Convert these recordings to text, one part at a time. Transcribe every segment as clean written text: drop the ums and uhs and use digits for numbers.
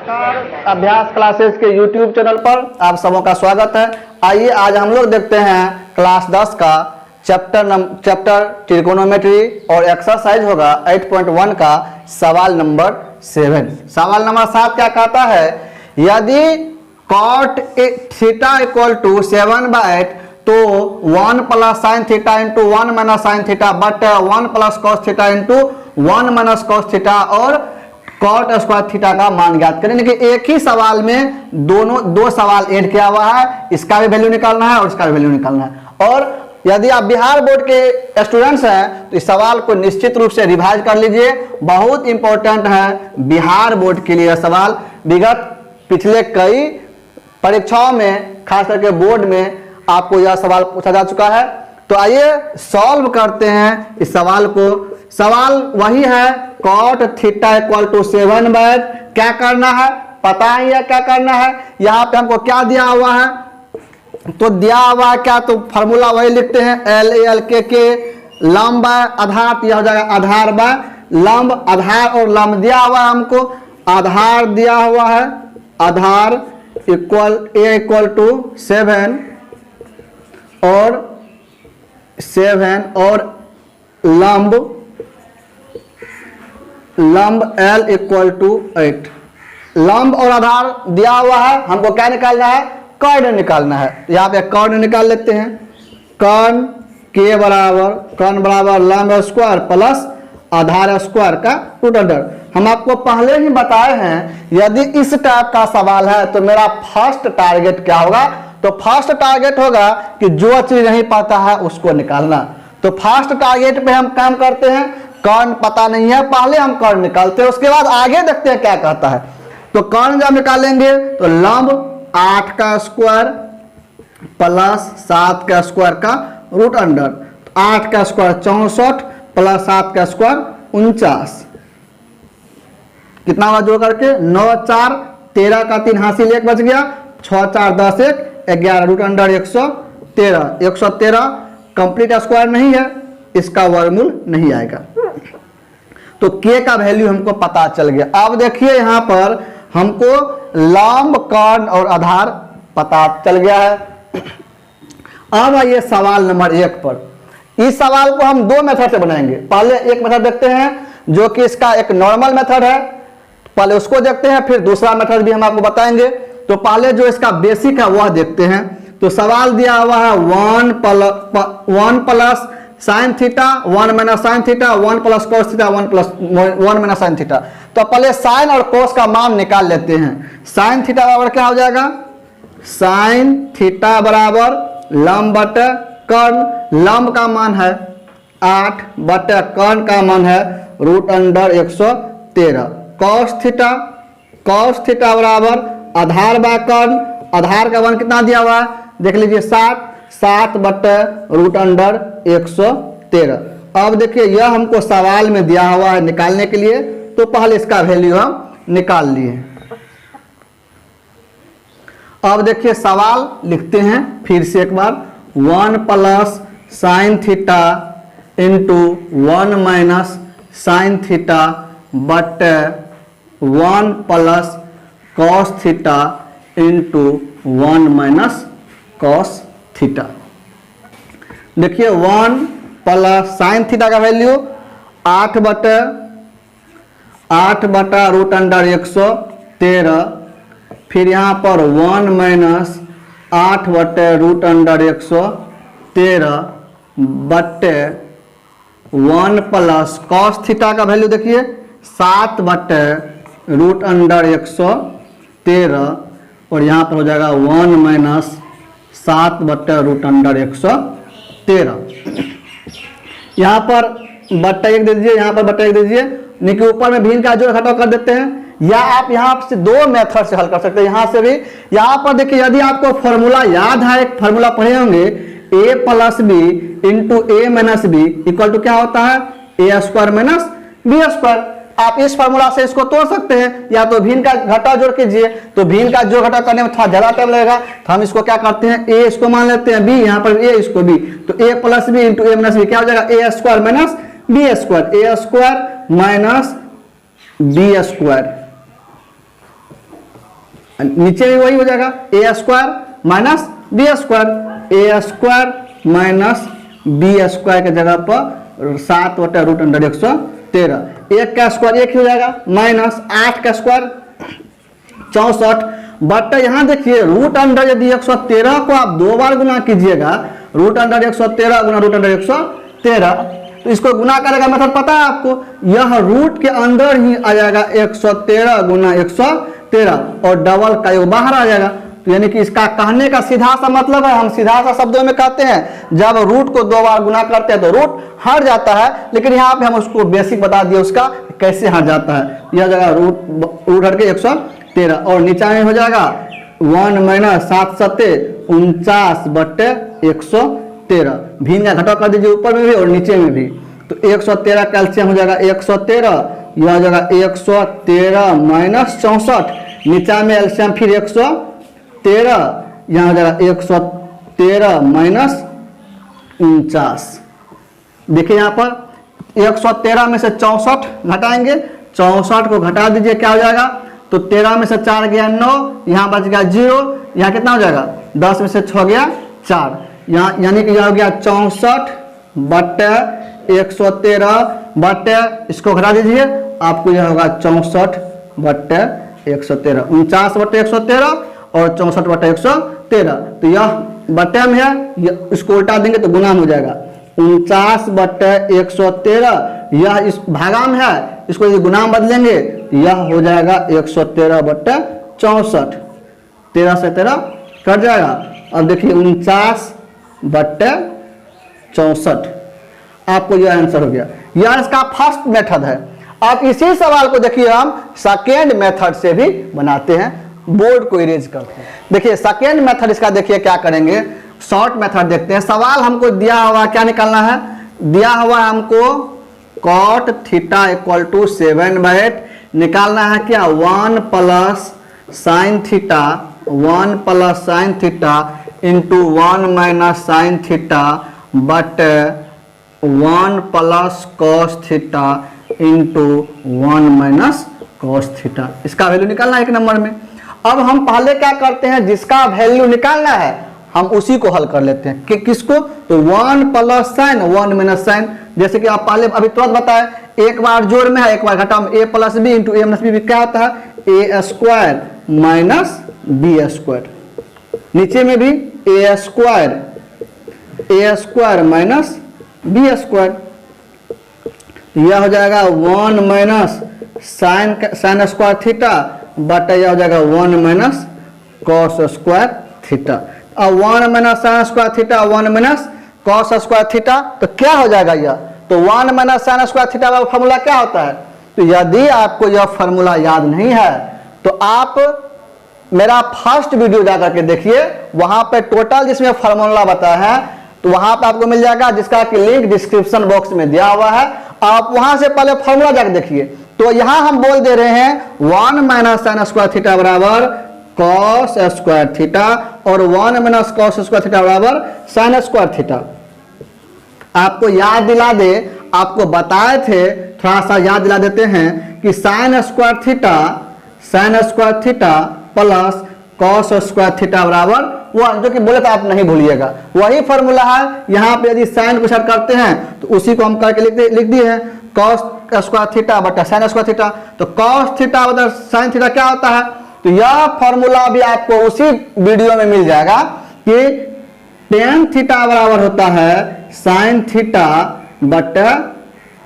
नमस्कार। अभ्यास क्लासेस के YouTube चैनल पर आप सबों का स्वागत है। आइए आज हम लोग देखते हैं क्लास 10 का चैप्टर ट्रिगोनोमेट्री और एक्सरसाइज होगा 8.1 का सवाल नंबर 7। सवाल नंबर 7 क्या कहता है, यदि cot थीटा इक्वल टू 7/8 तो 1 plus sine theta into 1 minus sine theta but 1 plus cos theta into 1 minus cos theta और कॉट स्क्वायर थीटा का मान ज्ञात करें। कि एक ही सवाल में दो सवाल ऐड किया हुआ है, इसका भी वैल्यू निकालना है और इसका भी वैल्यू निकालना है। और यदि आप बिहार बोर्ड के स्टूडेंट्स हैं तो इस सवाल को निश्चित रूप से रिवाइज कर लीजिए, बहुत इंपॉर्टेंट है बिहार बोर्ड के लिए सवाल। विगत पिछले कई परीक्षाओं में खास करके बोर्ड में आपको यह सवाल पूछा जा चुका है। तो आइए सॉल्व करते हैं इस सवाल को। सवाल वही है, cot थीटा इक्वल टू 7/8 क्या करना है, पता ही है क्या करना है। यहाँ पे हमको क्या दिया हुआ है, तो दिया हुआ है क्या, तो फॉर्मूला वही लिखते हैं LAL के लंब आधार, यह हो जाएगा आधार बाय लंब। आधार और लंब दिया हुआ है हमको, आधार दिया हुआ है, आधार इक्वल A इक्वल टू 7 और लंब L इक्वल टू 8। लंब और आधार दिया हुआ है, हमको क्या निकालना है, कर्ण निकालना है। यहाँ पे कर्ण निकाल लेते हैं। कर्ण के बराबर लंब स्क्वायर प्लस आधार स्क्वायर का रूट अंडर। हम आपको पहले ही बताए हैं, यदि इस टाइप का सवाल है तो मेरा फर्स्ट टारगेट क्या होगा, तो फर्स्ट टारगेट होगा कि जो चीज नहीं पता है उसको निकालना। तो फर्स्ट टारगेट पे हम काम करते हैं, कर्ण पता नहीं है, पहले हम कर्ण निकालते हैं, उसके बाद आगे देखते हैं क्या कहता है। तो कर्ण जब निकालेंगे तो लंब 8 का स्क्वायर प्लस 7 का स्क्वायर का रूट अंडर। 8 का स्क्वायर 64 प्लस 7 का स्क्वायर 49। कितना हुआ जोड़ करके, 9 4 13 का 3 हासिल 1 बच गया, 6 4 10 1 11 रूट अंडर 113। 113 कंप्लीट स्क्वायर नहीं है, इसका वर्गमूल नहीं आएगा। तो k का वैल्यू हमको पता चल गया। अब देखिए यहाँ पर हमको लंब कर्ण और आधार पता चल गया है। अब आइए सवाल नंबर 1 पर। इस सवाल को हम दो मेथड से बनाएंगे। पहले एक मेथड देखते हैं जो कि इसका एक नॉर्मल मेथड है, पहले उसको देखते हैं, फिर दूसरा मेथड भी हम आपको बताएंगे। तो पहले जो इसका बेसिक है वह देखते हैं। तो सवाल दिया हुआ है 1 plus sine theta 1 minus sine theta 1 plus cos theta 1 minus sine theta. तो पहले साइन और कॉस का मान निकाल लेते हैं। साइन थीटा बराबर क्या हो जाएगा, साइन थीटा बराबर लंब बटे कर्ण। लंब का मान है 8 बटे कर्ण का मान है रूट अंडर 113। कॉस थीटा बराबर आधार बाय कर्ण। आधार का मान कितना दिया हुआ है, देख लीजिए 7 बटे रूट अंडर 113। अब देखिए यह हमको सवाल में दिया हुआ है निकालने के लिए, तो पहले इसका वैल्यू हम निकाल लिए। अब देखिए सवाल लिखते हैं फिर से एक बार, 1 plus sine theta into 1 minus sine theta बटे 1 plus cos theta into 1 minus cos theta. देखिए 1 प्लस साइन थीटा का वैल्यू 8 बटा रूट अंडर 113। फिर यहाँ पर 1 माइनस 8 बटे रूट अंडर 113 बटे 1 प्लस कॉस थीटा का वैल्यू देखिए 7 बटे रूट अंडर 113 और यहाँ पर हो जाएगा 1 माइनस 7 बटे रूट अंडर 113। यहाँ पर बट्टा 1 दे दीजिए, यहाँ पर बट्टा 1 दे दीजिए, नहीं कि ऊपर में भिन्न का जोड़ घटाव कर देते हैं। या आप यहाँ से दो मेथड से हल कर सकते हैं, यहाँ से भी। यहाँ पर देखिए यदि आपको फॉर्मूला याद है, एक फॉर्मूला पढ़े होंगे, a plus b into a minus b equal to क्या होता है, a square minus b square. आप इस फार्मूला से इसको तोड़ सकते हैं, या तो भिन्न का घटाव जोड़ कीजिए। तो भिन्न का जोड़ घटाव करने में थोड़ा ज्यादा टाइम लगेगा, तो हम इसको क्या करते हैं, a इसको मान लेते हैं, b यहाँ पर a इसको b, तो a plus b into a minus b क्या हो जाएगा, a square minus b square, a square minus b square. नीचे भी वही हो जाएगा, a square minus b square, a square minus b square के जगह पर 7/√113, एक का स्क्वायर एक ही हो जाएगा, माइनस 8 का स्क्वायर 64, बट यहाँ देखिए √अंडर यदि 113 को आप 2 बार गुना कीजिएगा, √अंडर 113 गुना √अंडर 113, तो इसको गुना करेगा मेथड पता है आपको, यह रूट के अंदर ही आ जाएगा 113 गुना 113 और डबल का योग बाहर आ जाएगा। तो यानी कि इसका कहने का सीधा सा मतलब है, हम सीधा सा शब्दों में कहते हैं जब रूट को 2 बार गुना करते हैं तो रूट हट जाता है, लेकिन यहाँ पे हम उसको बेसिक बता दिए उसका कैसे हट जाता है। यह जगह रूट हट के 113 और नीचा में हो जाएगा 1 माइनस 7 सत्ते 49/113, भिन्न का घटाव कर दीजिए ऊपर में भी और नीचे में भी, तो 113 कैल्शियम हो जाएगा 113, यह हो जाएगा 113 माइनस 64, नीचा में एल्शियम फिर 113, यहाँ हो जाएगा 113 माइनस 49। देखिए यहाँ पर 113 में से 64 घटाएंगे, 64 को घटा दीजिए क्या हो जाएगा, तो 13 में से 4 गया 9, यहाँ बच गया 0, यहाँ कितना हो जाएगा 10 में से 6 गया 4, यहाँ यानी कि यह हो गया 64/113 बटे, इसको घटा दीजिए आपको यह होगा 64/113, 49/113 और 64/113, तो यह बटे में है, इसको उल्टा देंगे तो गुना में हो जाएगा 49/113, यह इस भागा में है, इसको यदि गुना में बदलेंगे यह हो जाएगा 113/64, 13 से 13 कट जाएगा। अब देखिए 49/64, आपको यह आंसर हो गया, यह इसका फर्स्ट मेथड है। अब इसी सवाल को देखिए हम सेकेंड मेथड से भी बनाते हैं, बोर्ड को इरेज करते हैं। देखिए सेकेंड मेथड इसका देखिए क्या करेंगे, शॉर्ट मेथड देखते हैं। सवाल हमको दिया हुआ क्या निकालना है, दिया हुआ हमको cot थीटा इक्वल टू 7/8 निकालना है, क्या 1 plus sine theta, 1 plus sine theta into 1 minus sine theta but 1 plus cos theta into 1 minus cos theta, इसका वैल्यू निकालना है 1 नंबर में। अब हम पहले क्या करते हैं, जिसका वैल्यू निकालना है हम उसी को हल कर लेते हैं कि किसको, तो 1 प्लस साइन 1 माइनस साइन, जैसे कि आप पहले अभी तुरंत बताए, एक बार जोड़ में है एक बार घटा में, a plus b into a minus b क्या होता है, a square minus b square, नीचे में भी a square minus b square, यह हो जाएगा 1 माइनस साइन स्क्वायर थीटा बटा यह हो जाएगा 1 माइनस कॉस स्क्वायर थीटा। अब 1 minus sine square theta 1 minus cos square theta, तो क्या हो जाएगा यह, तो 1 माइनस साइन स्क्वायर थीटा का फॉर्मूला क्या होता है, तो यदि आपको यह फॉर्मूला याद नहीं है तो आप मेरा फर्स्ट वीडियो जाकर के देखिए, वहां पे टोटल जिसमें फॉर्मूला बताया है तो वहां पे आपको मिल जाएगा, जिसका कि लिंक डिस्क्रिप्शन बॉक्स में दिया हुआ है, आप वहां से पहले फॉर्मूला जाकर देखिए। तो यहां हम बोल दे रहे हैं 1 माइनस साइन स्क्वायर थीटा बराबर कॉस स्क्वायर थीटा और 1 माइनस कॉस स्क्वायर थीटा बराबर साइन स्क्वायर थीटा। आपको याद दिला दे, आपको बताए थे, थोड़ा सा याद दिला देते हैं कि sine square theta plus cos square theta बराबर 1, जो कि बोले तो आप नहीं भूलिएगा, वही फॉर्मूला है। यहाँ पे यदि साइन को सेट करते हैं तो उसी को हम करके लिख दिए हैं, कॉस स्क्वायर थीटा बटा साइन स्क्वायर थीटा, तो कॉस थीटा बटा साइन थीटा क्या होता है, तो यह फॉर्मूला भी आपको उसी वीडियो में मिल जाएगा कि टेन थीटा बराबर होता है साइन थीटा बटा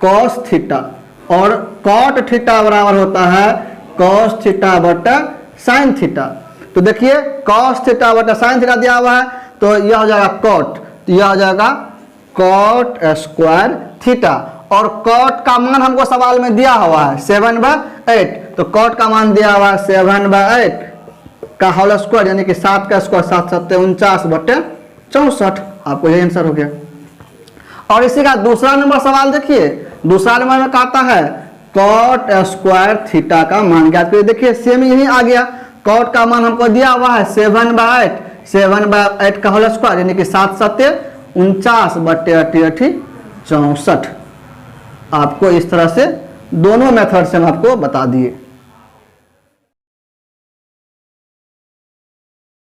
कॉस थीटा और कॉट थीटा बराबर होता है कॉस थीटा बटा साइन थीटा। तो देखिए कॉस थीटा बटा साइन थीटा दिया हुआ है, तो यह हो जाएगा कॉट, तो यह हो जाएगा कॉट स्क्वायर थीटा, और कॉट का मान हमको सवाल में दिया हुआ है 7/8, तो कॉट का मान दिया हुआ है 7/8 का होल स्क्वायर, यानी कि 7 का स्क्वायर 7 7 49/64, आपको यही आंसर हो गया। और इसी का दूसरा नंबर सवाल देखिए, दूसरा नंबर में कहता है कॉट स्क्वायर थीटा का मान ज्ञात करिए। देखिए सेम यही आ गया, कॉट का मान हमको दिया हुआ है 7/8 का होल स्क्वायर, यानी कि 7 7 49/64, आपको इस तरह से दोनों मेथड से हम आपको बता दिए।